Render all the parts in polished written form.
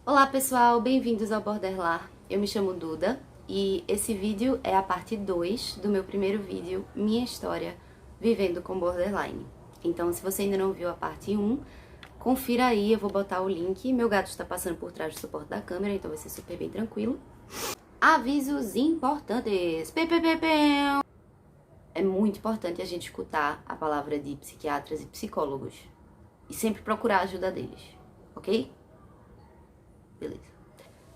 Olá pessoal, bem-vindos ao Borderlar. Eu me chamo Duda e esse vídeo é a parte 2 do meu primeiro vídeo, Minha História Vivendo com Borderline. Então, se você ainda não viu a parte 1, confira aí, eu vou botar o link. Meu gato está passando por trás do suporte da câmera, então vai ser super bem tranquilo. Avisos importantes. É muito importante a gente escutar a palavra de psiquiatras e psicólogos e sempre procurar a ajuda deles, ok? Beleza.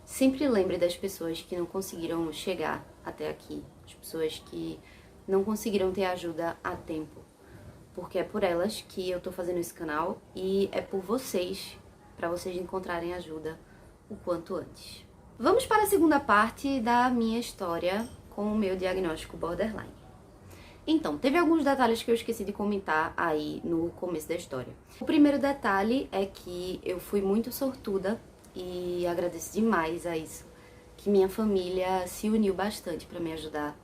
Sempre lembre das pessoas que não conseguiram chegar até aqui, as pessoas que não conseguiram ter ajuda a tempo, porque é por elas que eu tô fazendo esse canal e é por vocês, para vocês encontrarem ajuda o quanto antes. Vamos para a segunda parte da minha história com o meu diagnóstico borderline. Então, teve alguns detalhes que eu esqueci de comentar aí no começo da história. O primeiro detalhe é que eu fui muito sortuda e agradeço demais a isso, que minha família se uniu bastante para me ajudar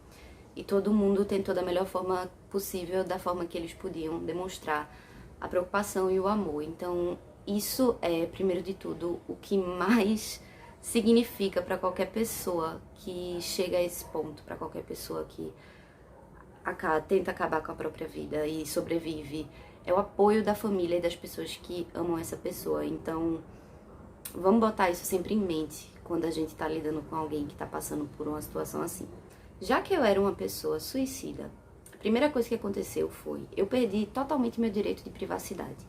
e todo mundo tentou da melhor forma possível, da forma que eles podiam demonstrar a preocupação e o amor. Então, isso é, primeiro de tudo, o que mais significa para qualquer pessoa que chega a esse ponto, para qualquer pessoa que tenta acabar com a própria vida e sobrevive. É o apoio da família e das pessoas que amam essa pessoa. Então, vamos botar isso sempre em mente quando a gente tá lidando com alguém que tá passando por uma situação assim. Já que eu era uma pessoa suicida, a primeira coisa que aconteceu foi, eu perdi totalmente meu direito de privacidade.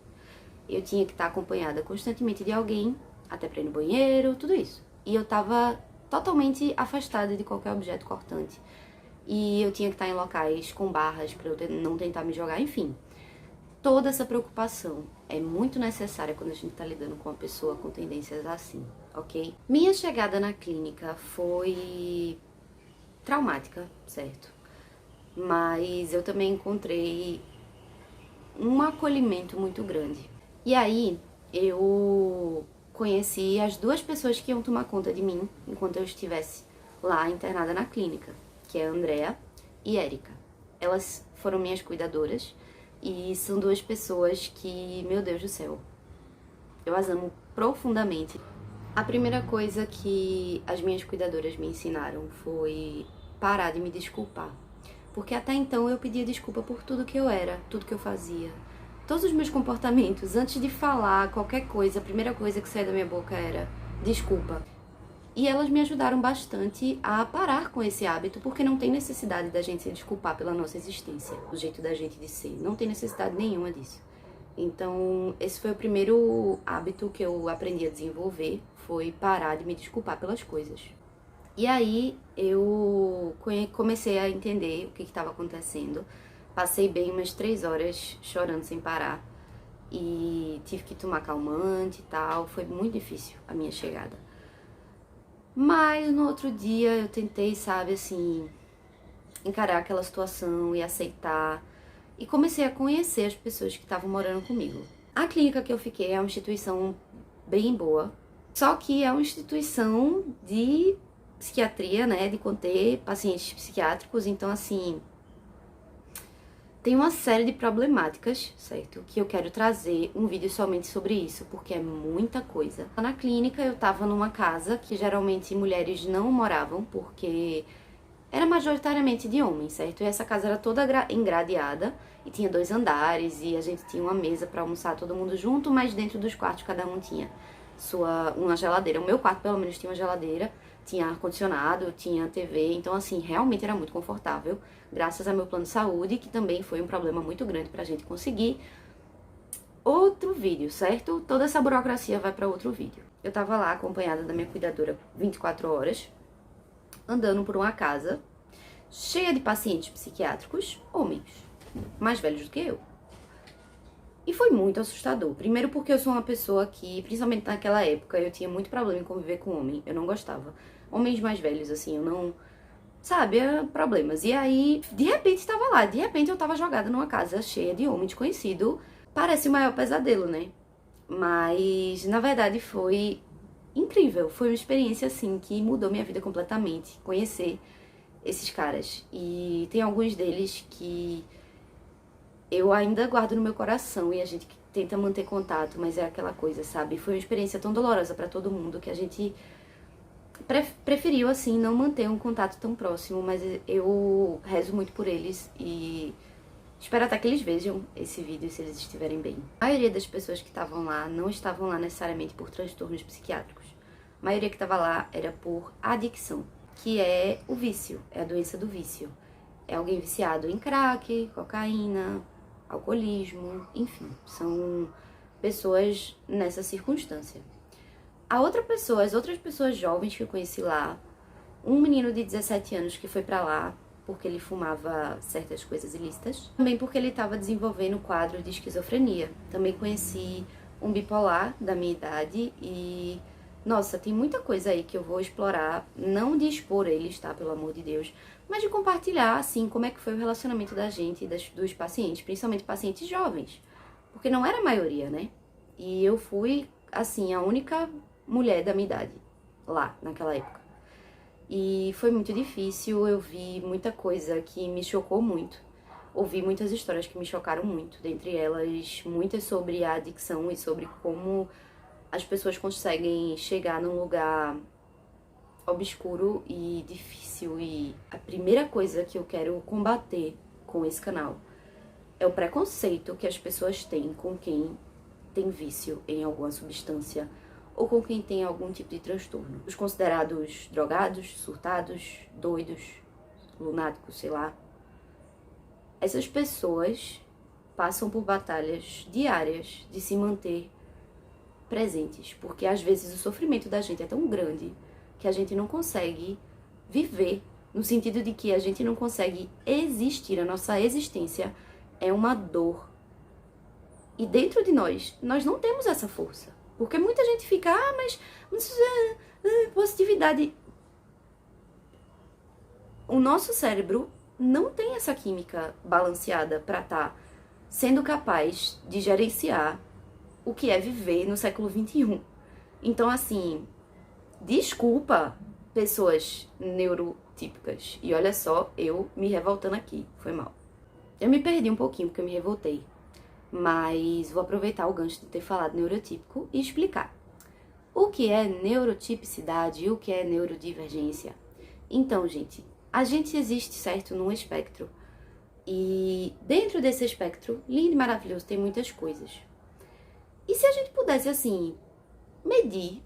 Eu tinha que estar acompanhada constantemente de alguém, até pra ir no banheiro, tudo isso. E eu tava totalmente afastada de qualquer objeto cortante. E eu tinha que estar em locais com barras pra eu não tentar me jogar, enfim. Toda essa preocupação é muito necessária quando a gente tá lidando com uma pessoa com tendências assim, ok? Minha chegada na clínica foi traumática, certo? Mas eu também encontrei um acolhimento muito grande. E aí, eu conheci as duas pessoas que iam tomar conta de mim enquanto eu estivesse lá internada na clínica, que é a Andrea e Érica. Elas foram minhas cuidadoras e são duas pessoas que, meu Deus do céu, eu as amo profundamente. A primeira coisa que as minhas cuidadoras me ensinaram foi parar de me desculpar. Porque até então eu pedia desculpa por tudo que eu era, tudo que eu fazia. Todos os meus comportamentos, antes de falar qualquer coisa, a primeira coisa que saía da minha boca era desculpa. E elas me ajudaram bastante a parar com esse hábito, porque não tem necessidade da gente se desculpar pela nossa existência, o jeito da gente de ser. Não tem necessidade nenhuma disso. Então, esse foi o primeiro hábito que eu aprendi a desenvolver, foi parar de me desculpar pelas coisas. E aí, eu comecei a entender o que estava acontecendo. Passei bem umas 3 horas chorando sem parar. E tive que tomar calmante e tal. Foi muito difícil a minha chegada. Mas no outro dia eu tentei, sabe, assim, encarar aquela situação e aceitar. E comecei a conhecer as pessoas que estavam morando comigo. A clínica que eu fiquei é uma instituição bem boa. Só que é uma instituição de psiquiatria, né, de conter pacientes psiquiátricos. Então, assim, tem uma série de problemáticas, certo? Que eu quero trazer um vídeo somente sobre isso, porque é muita coisa. Na clínica eu tava numa casa que geralmente mulheres não moravam, porque era majoritariamente de homens, certo? E essa casa era toda engradeada e tinha 2 andares e a gente tinha uma mesa pra almoçar todo mundo junto, mas dentro dos quartos cada um tinha uma geladeira. O meu quarto pelo menos tinha uma geladeira, tinha ar-condicionado, tinha TV, então assim, realmente era muito confortável, graças ao meu plano de saúde, que também foi um problema muito grande pra gente conseguir. Outro vídeo, certo? Toda essa burocracia vai pra outro vídeo. Eu tava lá acompanhada da minha cuidadora 24 horas, andando por uma casa cheia de pacientes psiquiátricos, homens, mais velhos do que eu. E foi muito assustador. Primeiro porque eu sou uma pessoa que, principalmente naquela época, eu tinha muito problema em conviver com homem. Eu não gostava. Homens mais velhos, assim, eu não... Sabe, problemas. E aí, de repente, estava lá. De repente, eu tava jogada numa casa cheia de homem desconhecido. Parece o maior pesadelo, né? Mas, na verdade, foi incrível. Foi uma experiência, assim, que mudou minha vida completamente. Conhecer esses caras. E tem alguns deles que eu ainda guardo no meu coração e a gente tenta manter contato, mas é aquela coisa, sabe? Foi uma experiência tão dolorosa pra todo mundo que a gente preferiu, assim, não manter um contato tão próximo, mas eu rezo muito por eles e espero até que eles vejam esse vídeo se eles estiverem bem. A maioria das pessoas que estavam lá não estavam lá necessariamente por transtornos psiquiátricos. A maioria que estava lá era por adicção, que é o vício, é a doença do vício. É alguém viciado em crack, cocaína, alcoolismo, enfim, são pessoas nessa circunstância. As outras pessoas jovens que eu conheci lá, um menino de 17 anos que foi pra lá porque ele fumava certas coisas ilícitas, também porque ele estava desenvolvendo quadros de esquizofrenia. Também conheci um bipolar da minha idade e, nossa, tem muita coisa aí que eu vou explorar, não de expor eles, tá, pelo amor de Deus, mas de compartilhar, assim, como é que foi o relacionamento da gente e dos pacientes, principalmente pacientes jovens, porque não era a maioria, né? E eu fui, assim, a única mulher da minha idade lá, naquela época. E foi muito difícil, eu vi muita coisa que me chocou muito. Ouvi muitas histórias que me chocaram muito, dentre elas muitas sobre a adicção e sobre como as pessoas conseguem chegar num lugar obscuro e difícil. E a primeira coisa que eu quero combater com esse canal é o preconceito que as pessoas têm com quem tem vício em alguma substância ou com quem tem algum tipo de transtorno. Os considerados drogados, surtados, doidos, lunáticos, sei lá. Essas pessoas passam por batalhas diárias de se manter presentes, porque às vezes o sofrimento da gente é tão grande que a gente não consegue viver, no sentido de que a gente não consegue existir, a nossa existência é uma dor. E dentro de nós não temos essa força. Porque muita gente fica, mas positividade. O nosso cérebro não tem essa química balanceada para estar sendo capaz de gerenciar o que é viver no século XXI. Então, assim, desculpa, pessoas neurotípicas. E olha só, eu me revoltando aqui, foi mal. Eu me perdi um pouquinho porque eu me revoltei. Mas vou aproveitar o gancho de ter falado neurotípico e explicar o que é neurotipicidade e o que é neurodivergência. Então, gente, a gente existe, certo, num espectro. E dentro desse espectro, lindo e maravilhoso, tem muitas coisas. E se a gente pudesse, assim, medir,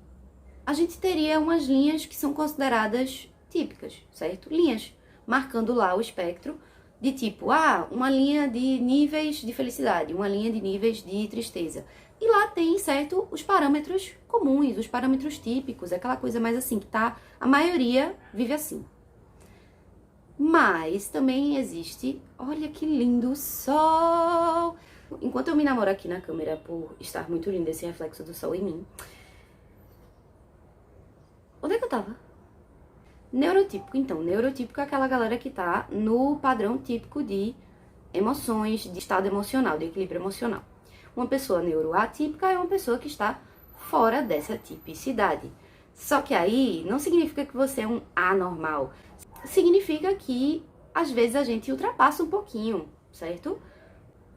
a gente teria umas linhas que são consideradas típicas, certo? Linhas marcando lá o espectro, de tipo, uma linha de níveis de felicidade, uma linha de níveis de tristeza. E lá tem, certo, os parâmetros comuns, os parâmetros típicos, aquela coisa mais assim, que tá, a maioria vive assim. Mas também existe, olha que lindo o sol! Enquanto eu me namoro aqui na câmera por estar muito lindo esse reflexo do sol em mim. Onde é que eu tava? Neurotípico, então, neurotípico é aquela galera que tá no padrão típico de emoções, de estado emocional, de equilíbrio emocional. Uma pessoa neuroatípica é uma pessoa que está fora dessa tipicidade. Só que aí não significa que você é um anormal. Significa que, às vezes, a gente ultrapassa um pouquinho, certo?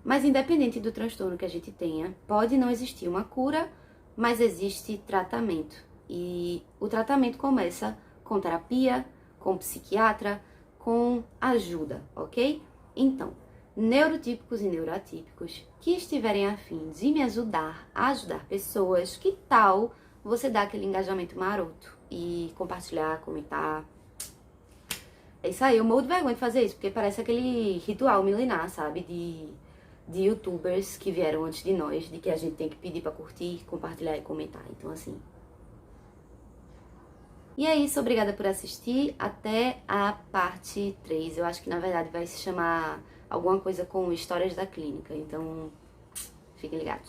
Mas independente do transtorno que a gente tenha, pode não existir uma cura, mas existe tratamento. E o tratamento começa com terapia, com psiquiatra, com ajuda, ok? Então, neurotípicos e neuroatípicos que estiverem afim de me ajudar a ajudar pessoas, que tal você dar aquele engajamento maroto e compartilhar, comentar? É isso aí, eu morro de vergonha de fazer isso, porque parece aquele ritual milenar, sabe? De youtubers que vieram antes de nós, de que a gente tem que pedir pra curtir, compartilhar e comentar. Então, assim... E é isso, obrigada por assistir. Até a parte 3. Eu acho que, na verdade, vai se chamar alguma coisa com histórias da clínica. Então, fiquem ligados.